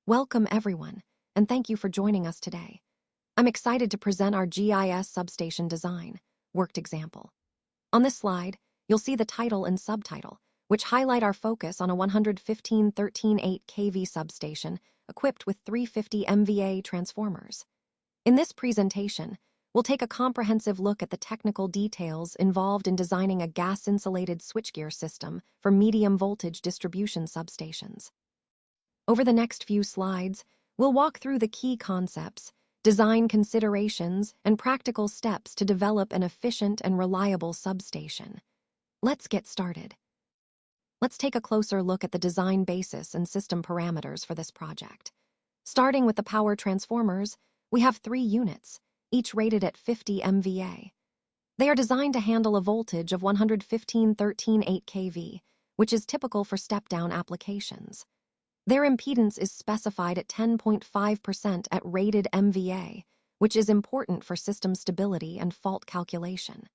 Welcome everyone, and thank you for joining us today. I'm excited to present our GIS substation design, worked example. On this slide, you'll see the title and subtitle, which highlight our focus on a 115/13/8 kV substation equipped with 350 MVA transformers. In this presentation, we'll take a comprehensive look at the technical details involved in designing a gas-insulated switchgear system for medium voltage distribution substations. Over the next few slides, we'll walk through the key concepts, design considerations, and practical steps to develop an efficient and reliable substation. Let's get started. Let's take a closer look at the design basis and system parameters for this project. Starting with the power transformers, we have 3 units, each rated at 50 MVA. They are designed to handle a voltage of 115/13/8 kV, which is typical for step-down applications. Their impedance is specified at 10.5% at rated MVA, which is important for system stability and fault calculation.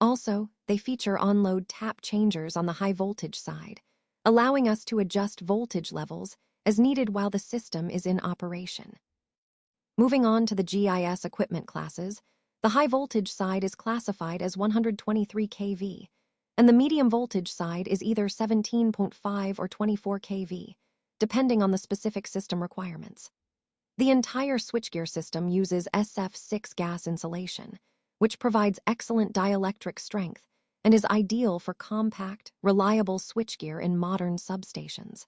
Also, they feature on-load tap changers on the high-voltage side, allowing us to adjust voltage levels as needed while the system is in operation. Moving on to the GIS equipment classes, the high-voltage side is classified as 123 kV, and the medium-voltage side is either 17.5 or 24 kV, depending on the specific system requirements. The entire switchgear system uses SF6 gas insulation, which provides excellent dielectric strength and is ideal for compact, reliable switchgear in modern substations.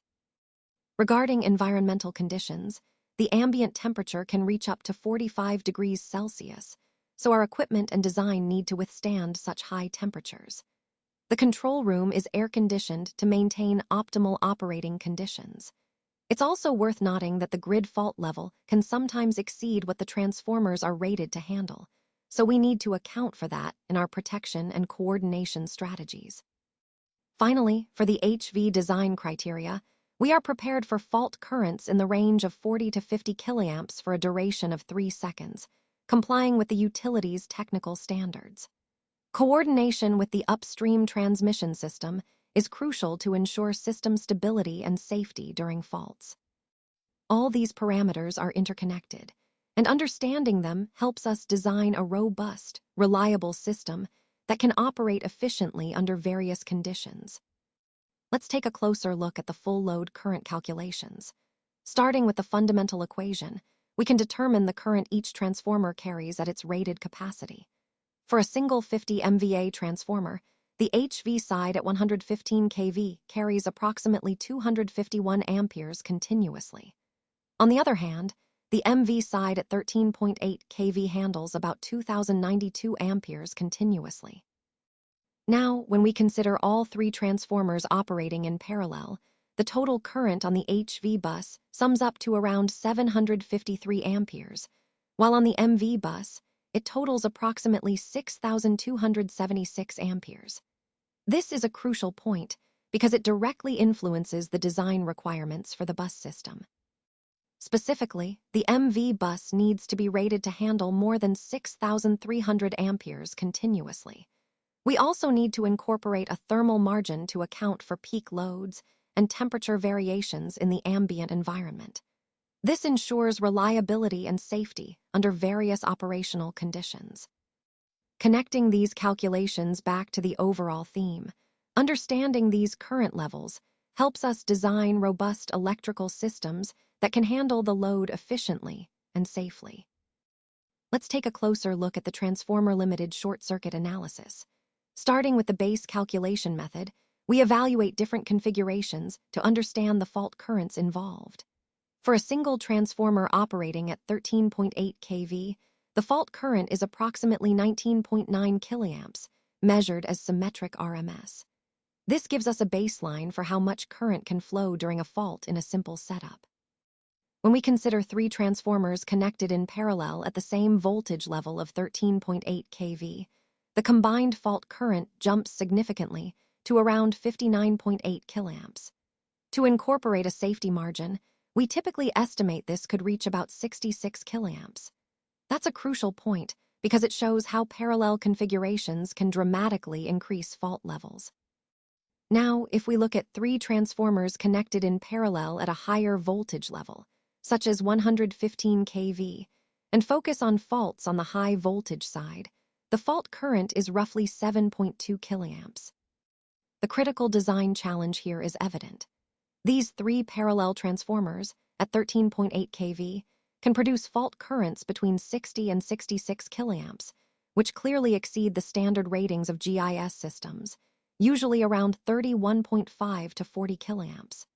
Regarding environmental conditions, the ambient temperature can reach up to 45 degrees Celsius, so our equipment and design need to withstand such high temperatures. The control room is air-conditioned to maintain optimal operating conditions. It's also worth noting that the grid fault level can sometimes exceed what the transformers are rated to handle, so we need to account for that in our protection and coordination strategies. Finally, for the HV design criteria, we are prepared for fault currents in the range of 40 to 50 kA for a duration of 3 seconds, complying with the utility's technical standards. Coordination with the upstream transmission system is crucial to ensure system stability and safety during faults. All these parameters are interconnected, and understanding them helps us design a robust, reliable system that can operate efficiently under various conditions. Let's take a closer look at the full load current calculations. Starting with the fundamental equation, we can determine the current each transformer carries at its rated capacity. For a single 50 MVA transformer, the HV side at 115 kV carries approximately 251 amperes continuously. On the other hand, the MV side at 13.8 kV handles about 2092 amperes continuously. Now, when we consider all 3 transformers operating in parallel, the total current on the HV bus sums up to around 753 amperes, while on the MV bus, it totals approximately 6,276 amperes. This is a crucial point because it directly influences the design requirements for the bus system. Specifically, the MV bus needs to be rated to handle more than 6,300 amperes continuously. We also need to incorporate a thermal margin to account for peak loads and temperature variations in the ambient environment. This ensures reliability and safety under various operational conditions. Connecting these calculations back to the overall theme, understanding these current levels helps us design robust electrical systems that can handle the load efficiently and safely. Let's take a closer look at the transformer-limited short-circuit analysis. Starting with the base calculation method, we evaluate different configurations to understand the fault currents involved. For a single transformer operating at 13.8 kV, the fault current is approximately 19.9 kA, measured as symmetric RMS. This gives us a baseline for how much current can flow during a fault in a simple setup. When we consider 3 transformers connected in parallel at the same voltage level of 13.8 kV, the combined fault current jumps significantly to around 59.8 kA. To incorporate a safety margin, we typically estimate this could reach about 66 kA. That's a crucial point because it shows how parallel configurations can dramatically increase fault levels. Now, if we look at 3 transformers connected in parallel at a higher voltage level, such as 115 kV, and focus on faults on the high voltage side, the fault current is roughly 7.2 killiamps. The critical design challenge here is evident. These 3 parallel transformers, at 13.8 kV, can produce fault currents between 60 and 66 killiamps, which clearly exceed the standard ratings of GIS systems, usually around 31.5 to 40 killiamps.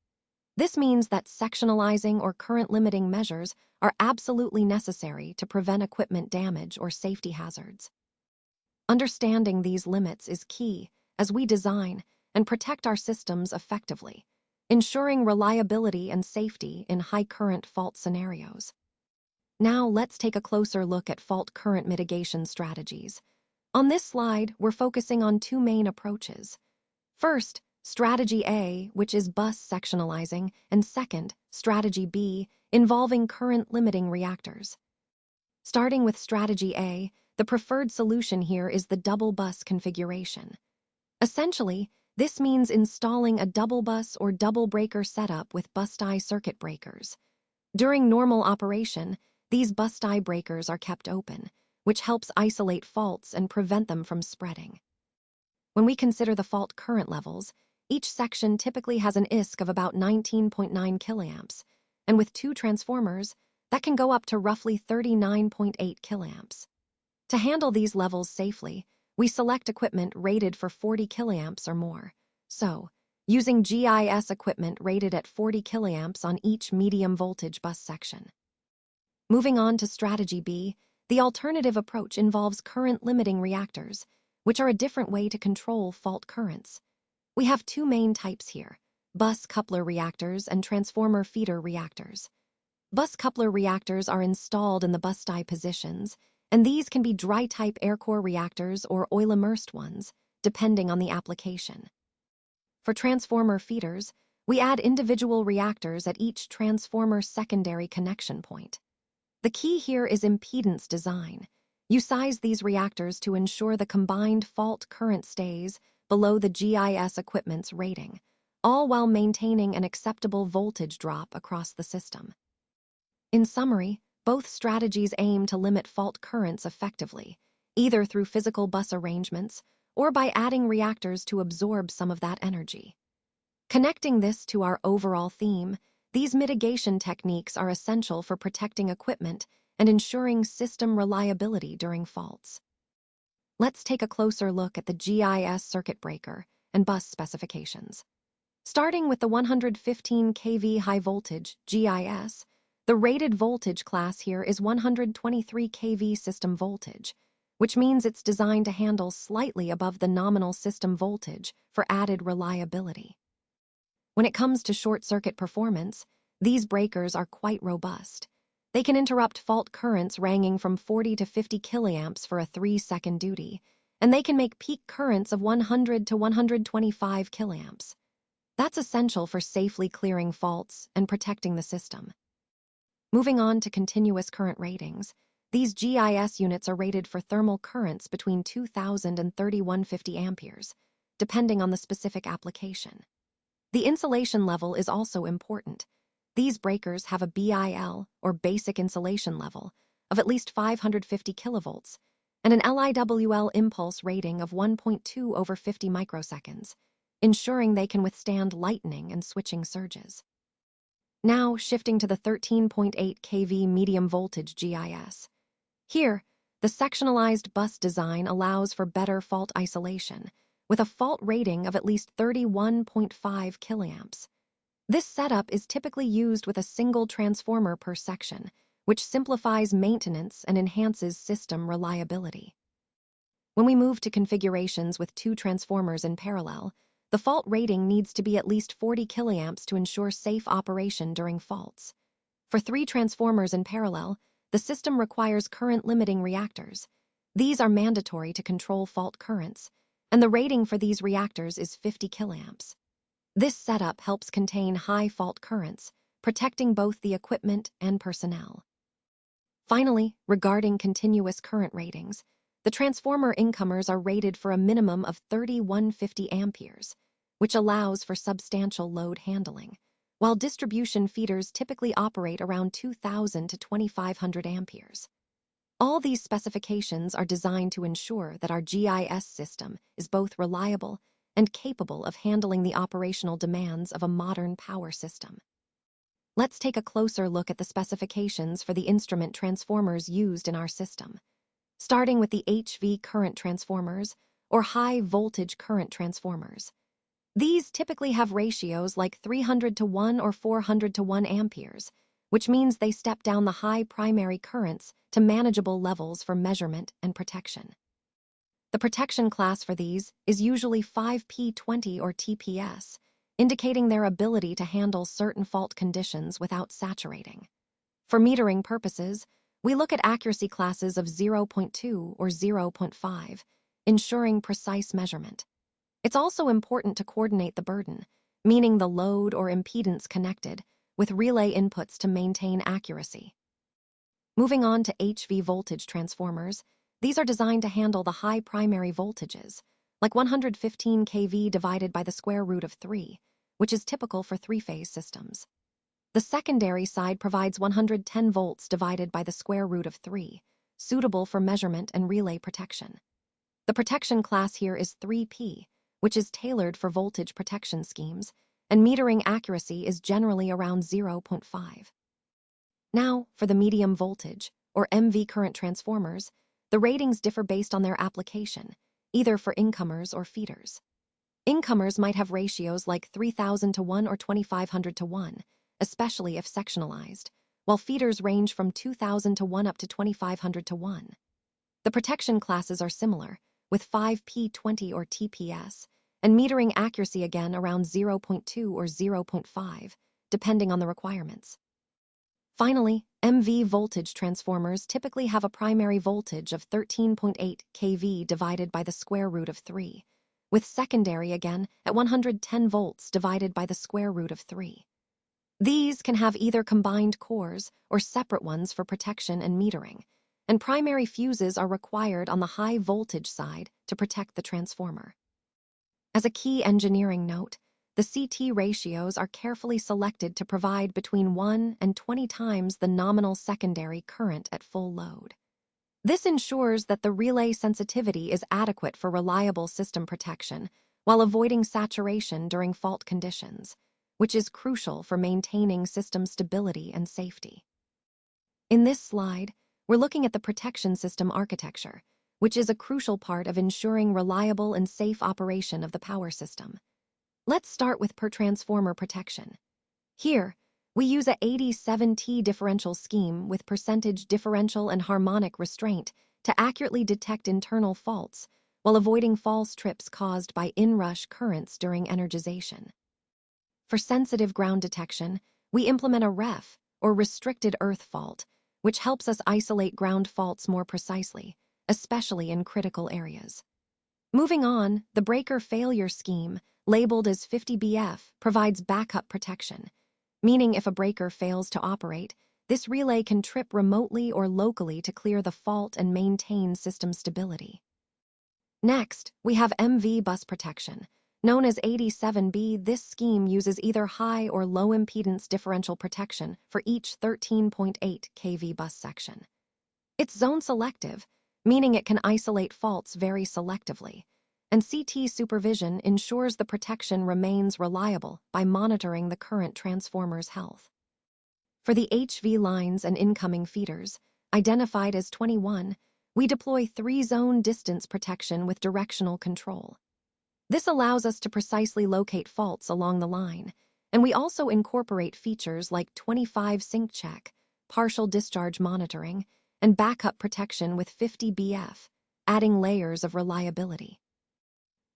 This means that sectionalizing or current limiting measures are absolutely necessary to prevent equipment damage or safety hazards. Understanding these limits is key as we design and protect our systems effectively, ensuring reliability and safety in high-current fault scenarios. Now let's take a closer look at fault current mitigation strategies. On this slide, we're focusing on 2 main approaches. First, Strategy A, which is bus sectionalizing, and second, Strategy B, involving current limiting reactors. Starting with Strategy A, the preferred solution here is the double bus configuration. Essentially, this means installing a double bus or double breaker setup with bus die circuit breakers. During normal operation, these bus die breakers are kept open, which helps isolate faults and prevent them from spreading. When we consider the fault current levels, each section typically has an ISC of about 19.9 killiamps, and with 2 transformers, that can go up to roughly 39.8 killiamps. To handle these levels safely, we select equipment rated for 40 killiamps or more. So, using GIS equipment rated at 40 killiamps on each medium voltage bus section. Moving on to Strategy B, the alternative approach involves current limiting reactors, which are a different way to control fault currents. We have 2 main types here: bus coupler reactors and transformer feeder reactors. Bus coupler reactors are installed in the bus die positions, and these can be dry-type air core reactors or oil-immersed ones, depending on the application. For transformer feeders, we add individual reactors at each transformer secondary connection point. The key here is impedance design. You size these reactors to ensure the combined fault current stays below the GIS equipment's rating, all while maintaining an acceptable voltage drop across the system. In summary, both strategies aim to limit fault currents effectively, either through physical bus arrangements or by adding reactors to absorb some of that energy. Connecting this to our overall theme, these mitigation techniques are essential for protecting equipment and ensuring system reliability during faults. Let's take a closer look at the GIS circuit breaker and bus specifications. Starting with the 115 kV high voltage GIS, the rated voltage class here is 123 kV system voltage, which means it's designed to handle slightly above the nominal system voltage for added reliability. When it comes to short-circuit performance, these breakers are quite robust. They can interrupt fault currents ranging from 40 to 50 killiamps for a 3-second duty, and they can make peak currents of 100 to 125 killiamps. That's essential for safely clearing faults and protecting the system. Moving on to continuous current ratings, these GIS units are rated for thermal currents between 2,000 and 3,150 amperes, depending on the specific application. The insulation level is also important. These breakers have a BIL, or basic insulation level, of at least 550 kilovolts, and an LIWL impulse rating of 1.2 over 50 microseconds, ensuring they can withstand lightning and switching surges. Now, shifting to the 13.8 kV medium voltage GIS. Here, the sectionalized bus design allows for better fault isolation, with a fault rating of at least 31.5 killiamps. This setup is typically used with a single transformer per section, which simplifies maintenance and enhances system reliability. When we move to configurations with 2 transformers in parallel, the fault rating needs to be at least 40 killiamps to ensure safe operation during faults. For 3 transformers in parallel, the system requires current-limiting reactors. These are mandatory to control fault currents, and the rating for these reactors is 50 killiamps. This setup helps contain high fault currents, protecting both the equipment and personnel. Finally, regarding continuous current ratings, the transformer incomers are rated for a minimum of 3,150 amperes. which allows for substantial load handling, while distribution feeders typically operate around 2,000 to 2,500 amperes. All these specifications are designed to ensure that our GIS system is both reliable and capable of handling the operational demands of a modern power system. Let's take a closer look at the specifications for the instrument transformers used in our system. Starting with the HV current transformers, or high voltage current transformers. These typically have ratios like 300 to 1 or 400 to 1 amperes, which means they step down the high primary currents to manageable levels for measurement and protection. The protection class for these is usually 5P20 or TPS, indicating their ability to handle certain fault conditions without saturating. For metering purposes, we look at accuracy classes of 0.2 or 0.5, ensuring precise measurement. It's also important to coordinate the burden, meaning the load or impedance connected, with relay inputs to maintain accuracy. Moving on to HV voltage transformers, these are designed to handle the high primary voltages, like 115 kV divided by the square root of 3, which is typical for three-phase systems. The secondary side provides 110 volts divided by the square root of 3, suitable for measurement and relay protection. The protection class here is 3P, which is tailored for voltage protection schemes, and metering accuracy is generally around 0.5. Now, for the medium voltage, or MV current transformers, the ratings differ based on their application, either for incomers or feeders. Incomers might have ratios like 3,000 to 1 or 2,500 to 1, especially if sectionalized, while feeders range from 2,000 to 1 up to 2,500 to 1. The protection classes are similar, with 5P20 or TPS, and metering accuracy again around 0.2 or 0.5, depending on the requirements. Finally, MV voltage transformers typically have a primary voltage of 13.8 kV divided by the square root of 3, with secondary again at 110 volts divided by the square root of 3. These can have either combined cores or separate ones for protection and metering, and primary fuses are required on the high voltage side to protect the transformer. As a key engineering note, the CT ratios are carefully selected to provide between 1 and 20 times the nominal secondary current at full load. This ensures that the relay sensitivity is adequate for reliable system protection while avoiding saturation during fault conditions, which is crucial for maintaining system stability and safety. In this slide, we're looking at the protection system architecture, which is a crucial part of ensuring reliable and safe operation of the power system. Let's start with per-transformer protection. Here, we use a 87T differential scheme with percentage differential and harmonic restraint to accurately detect internal faults while avoiding false trips caused by inrush currents during energization. For sensitive ground detection, we implement a REF, or restricted earth fault, which helps us isolate ground faults more precisely, especially in critical areas. Moving on, the breaker failure scheme, labeled as 50BF, provides backup protection, meaning if a breaker fails to operate, this relay can trip remotely or locally to clear the fault and maintain system stability. Next, we have MV bus protection. Known as 87B, this scheme uses either high or low impedance differential protection for each 13.8 kV bus section. It's zone selective, meaning it can isolate faults very selectively, and CT supervision ensures the protection remains reliable by monitoring the current transformer's health. For the HV lines and incoming feeders, identified as 21, we deploy 3-zone distance protection with directional control. This allows us to precisely locate faults along the line, and we also incorporate features like 25 sync check, partial discharge monitoring, and backup protection with 50BF, adding layers of reliability.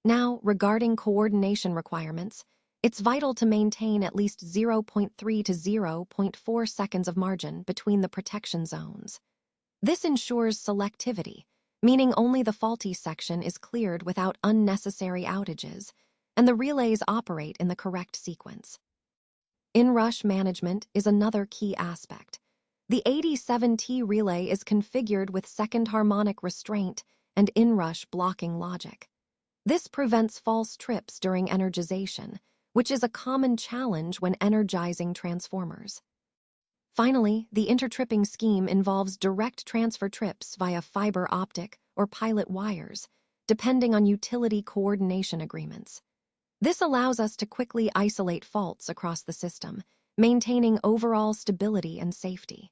Now, regarding coordination requirements, it's vital to maintain at least 0.3 to 0.4 seconds of margin between the protection zones. This ensures selectivity, meaning only the faulty section is cleared without unnecessary outages, and the relays operate in the correct sequence. Inrush management is another key aspect. The 87T relay is configured with second harmonic restraint and inrush blocking logic. This prevents false trips during energization, which is a common challenge when energizing transformers. Finally, the intertripping scheme involves direct transfer trips via fiber optic or pilot wires, depending on utility coordination agreements. This allows us to quickly isolate faults across the system, maintaining overall stability and safety.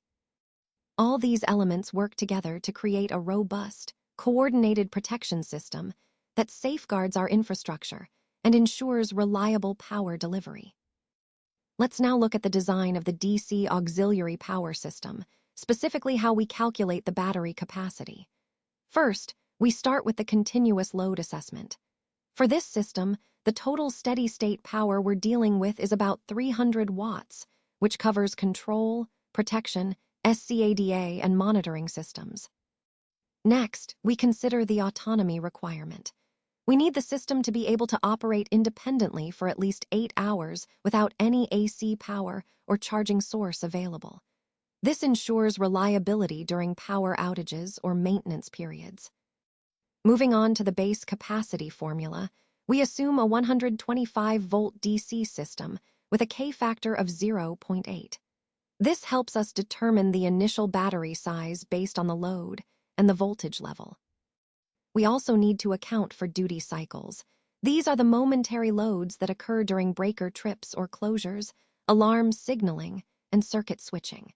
All these elements work together to create a robust, coordinated protection system that safeguards our infrastructure and ensures reliable power delivery. Let's now look at the design of the DC auxiliary power system, specifically how we calculate the battery capacity. First, we start with the continuous load assessment. For this system, the total steady-state power we're dealing with is about 300 watts, which covers control, protection, SCADA, and monitoring systems. Next, we consider the autonomy requirement. We need the system to be able to operate independently for at least 8 hours without any AC power or charging source available. This ensures reliability during power outages or maintenance periods. Moving on to the base capacity formula, we assume a 125-volt DC system with a K factor of 0.8. This helps us determine the initial battery size based on the load and the voltage level. We also need to account for duty cycles. These are the momentary loads that occur during breaker trips or closures, alarm signaling, and circuit switching.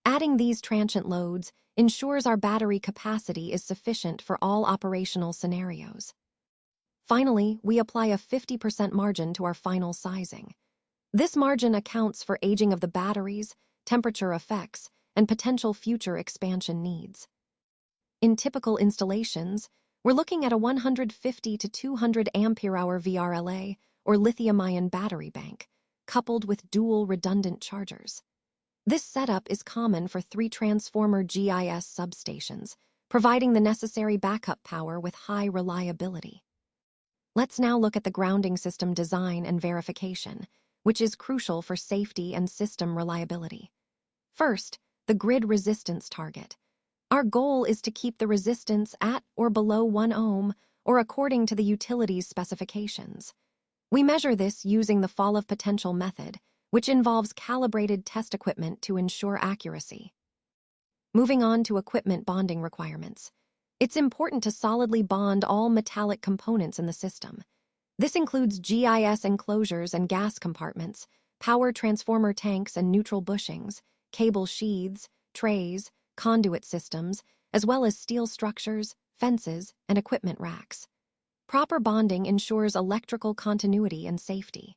Adding these transient loads ensures our battery capacity is sufficient for all operational scenarios. Finally, we apply a 50% margin to our final sizing. This margin accounts for aging of the batteries, temperature effects, and potential future expansion needs. In typical installations, we're looking at a 150 to 200 ampere-hour VRLA or lithium-ion battery bank, coupled with dual redundant chargers. This setup is common for 3-transformer GIS substations, providing the necessary backup power with high reliability. Let's now look at the grounding system design and verification, which is crucial for safety and system reliability. First, the grid resistance target. Our goal is to keep the resistance at or below 1 ohm or according to the utility's specifications. We measure this using the fall of potential method, which involves calibrated test equipment to ensure accuracy. Moving on to equipment bonding requirements. It's important to solidly bond all metallic components in the system. This includes GIS enclosures and gas compartments, power transformer tanks and neutral bushings, cable sheaths, trays, conduit systems, as well as steel structures, fences, and equipment racks. Proper bonding ensures electrical continuity and safety.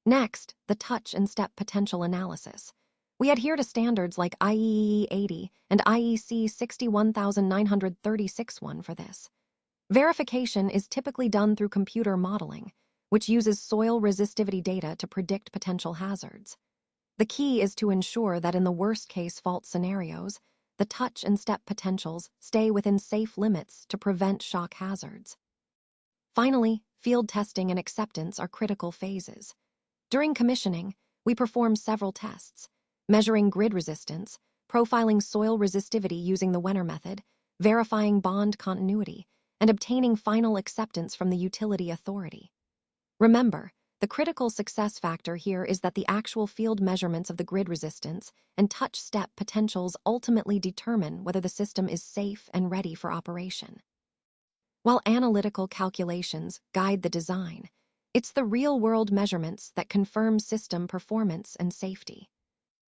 Next, the touch and step potential analysis. We adhere to standards like IEEE 80 and IEC 61936-1 for this. Verification is typically done through computer modeling, which uses soil resistivity data to predict potential hazards. The key is to ensure that in the worst-case fault scenarios, the touch and step potentials stay within safe limits to prevent shock hazards. Finally, field testing and acceptance are critical phases. During commissioning, we perform several tests, measuring grid resistance, profiling soil resistivity using the Wenner method, verifying bond continuity, and obtaining final acceptance from the utility authority. Remember, the critical success factor here is that the actual field measurements of the grid resistance and touch step potentials ultimately determine whether the system is safe and ready for operation. While analytical calculations guide the design, it's the real-world measurements that confirm system performance and safety.